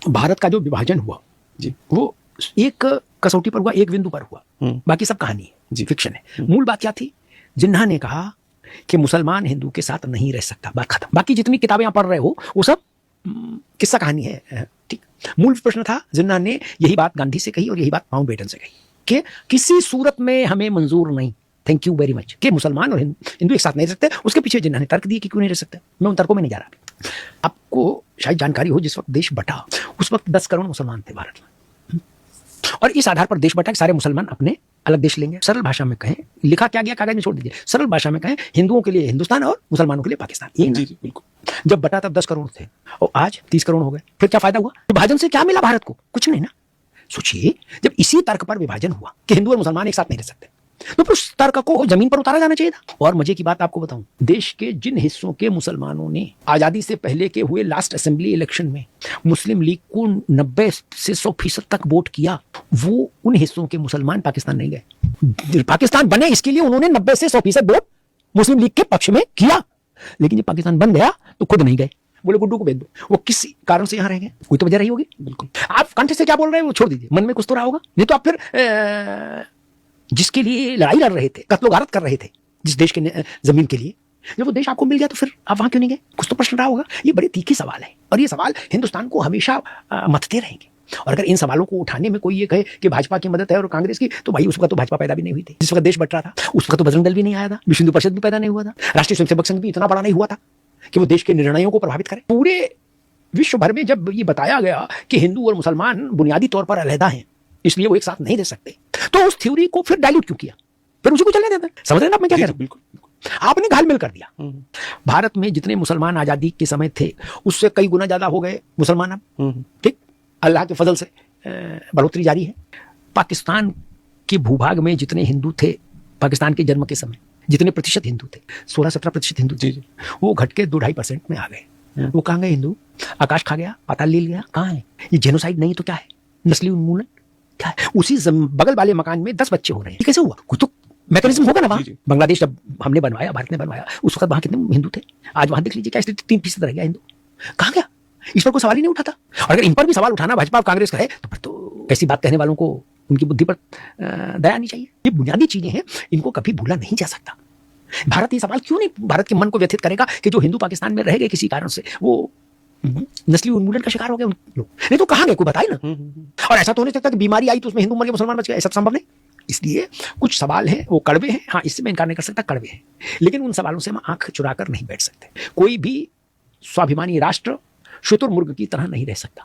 भारत का जो विभाजन हुआ जी वो एक कसौटी पर हुआ, एक बिंदु पर हुआ, बाकी सब कहानी है जी फिक्शन है। मूल बात क्या थी? जिन्ना ने कहा कि मुसलमान हिंदू के साथ नहीं रह सकता, बात खत्म। बाकी जितनी किताबें आप पढ़ रहे हो वो सब किस्सा कहानी है, ठीक। मूल प्रश्न था, जिन्ना ने यही बात गांधी से कही और यही बात माउंटबेटन से कही कि किसी सूरत में हमें मंजूर नहीं, थैंक यू वेरी मच, कि मुसलमान और हिंदू एक साथ नहीं रह सकते। उसके पीछे जिन्ना ने तर्क दिए कि क्यों नहीं रह सकते। मैं उन तर्कों में नहीं जा रहा। आपको शायद जानकारी हो, जिस वक्त देश बटा उस वक्त 10 करोड़ मुसलमान थे भारत में, और इस आधार पर देश बटा कि सारे मुसलमान अपने अलग देश लेंगे। सरल भाषा में कहें, लिखा क्या गया कागज में छोड़ दीजिए, सरल भाषा में कहें, हिंदुओं के लिए हिंदुस्तान और मुसलमानों के लिए पाकिस्तान। ये जी जी बिल्कुल। जब बटा तब 10 करोड़ थे और आज 30 करोड़ हो गए। फिर क्या फायदा हुआ? विभाजन से क्या मिला भारत को? कुछ नहीं ना। सोचिए, जब इसी तर्क पर विभाजन हुआ कि हिंदू और मुसलमान एक साथ नहीं रह सकते, तो फिर उस तर्क को जमीन पर उतारा जाना चाहिए था। और मजे की बात आपको बताऊं, देश के जिन हिस्सों के मुसलमानों ने आजादी से पहले के हुए लास्ट असेंबली इलेक्शन में मुस्लिम लीग को 90 से 100% तक वोट किया, वो उन हिस्सों के मुसलमान पाकिस्तान नहीं गए। पाकिस्तान बने इसके लिए उन्होंने 90 से 100% वोट मुस्लिम लीग के पक्ष में किया, लेकिन जब पाकिस्तान बन गया तो खुद नहीं गए, बोले गुड्डू को भेज दो। वो किस कारण से यहां रह गए? कोई तो वजह रही होगी। बिल्कुल, आप कंठ से क्या बोल रहे हैं वो छोड़ दीजिए, मन में कुछ तो रहा होगा। नहीं तो आप फिर जिसके लिए लड़ाई लड़ रहे थे, कत्लो गारत कर रहे थे जिस देश के जमीन के लिए, जब वो देश आपको मिल गया तो फिर आप वहां क्यों नहीं गए? कुछ तो प्रश्न रहा होगा। ये बड़े तीखे सवाल है और ये सवाल हिंदुस्तान को हमेशा मथते रहेंगे। और अगर इन सवालों को उठाने में कोई ये कहे कि भाजपा की मदद है और कांग्रेस की, तो भाई उस वक्त तो भाजपा पैदा भी नहीं हुई थी। जिस वक्त देश बट रहा था उस वक्त तो बजरंग दल भी नहीं आया था, विश्व हिंदू परिषद भी पैदा नहीं हुआ था, राष्ट्रीय स्वयंसेवक संघ भी इतना बड़ा नहीं हुआ था कि वो देश के निर्णयों को प्रभावित करे। पूरे विश्व भर में जब ये बताया गया कि हिंदू और मुसलमान बुनियादी तौर पर अलहदा हैं, इसलिए वो एक साथ नहीं रह सकते, तो उस थ्योरी को फिर डाइल्यूट क्यों किया? फिर उसी को चलने देते। समझ रहे हैं आप मैं क्या कह रहा हूं? बिल्कुल, आपने घालमेल कर दिया। भारत में जितने मुसलमान आजादी के समय थे उससे कई गुना ज्यादा हो गए मुसलमान अब, ठीक। अल्लाह के फजल से बढ़ोतरी जारी है। पाकिस्तान के भूभाग में जितने हिंदू थे पाकिस्तान के जन्म के समय, जितने प्रतिशत हिंदू थे, 16-17% हिंदू थे, वो घट के 2-2.5% में आ गए। वो कहाँ गए हिंदू? आकाश खा गया, पाताल लील गया, कहाँ है? ये जेनोसाइड नहीं तो क्या है? नस्ली उन्मूलन क्या है? उसी बगल वाले मकान में 10 बच्चे हो रहे हैं। ये कैसे हुआ? कुछ तो मैकेनिज्म होगा ना वहां। बांग्लादेश जब हमने बनवाया, भारत ने बनवाया, उस वक्त वहां कितने हिंदू थे? आज वहां देख लीजिए क्या स्थिति, 3% रह गया हिंदू। कहाँ गया? इस पर कोई सवाल ही नहीं उठाता। और अगर इन पर भी सवाल उठाना भाजपा और कांग्रेस का है तो फिर तो ऐसी बात कहने वालों को उनकी बुद्धि पर दया आनी चाहिए। ये बुनियादी चीजें हैं, इनको कभी भूला नहीं जा सकता। भारत ये सवाल क्यों नहीं भारत के मन को व्यथित करेगा कि जो हिंदू पाकिस्तान में रह गए किसी कारण से, वो नस्ली उन्मूलन का शिकार हो गए लोग। नहीं तो कहाँ गए? कोई बताए ना। और ऐसा तो नहीं सकता कि बीमारी आई तो उसमें हिंदू मर गए मुसलमान बच गए, ऐसा संभव नहीं। इसलिए कुछ सवाल हैं वो कड़वे हैं, हाँ इससे मैं इनकार नहीं कर सकता, कड़वे हैं, लेकिन उन सवालों से हम आंख चुरा कर नहीं बैठ सकते। कोई भी स्वाभिमानी राष्ट्र शुतुरमुर्ग की तरह नहीं रह सकता।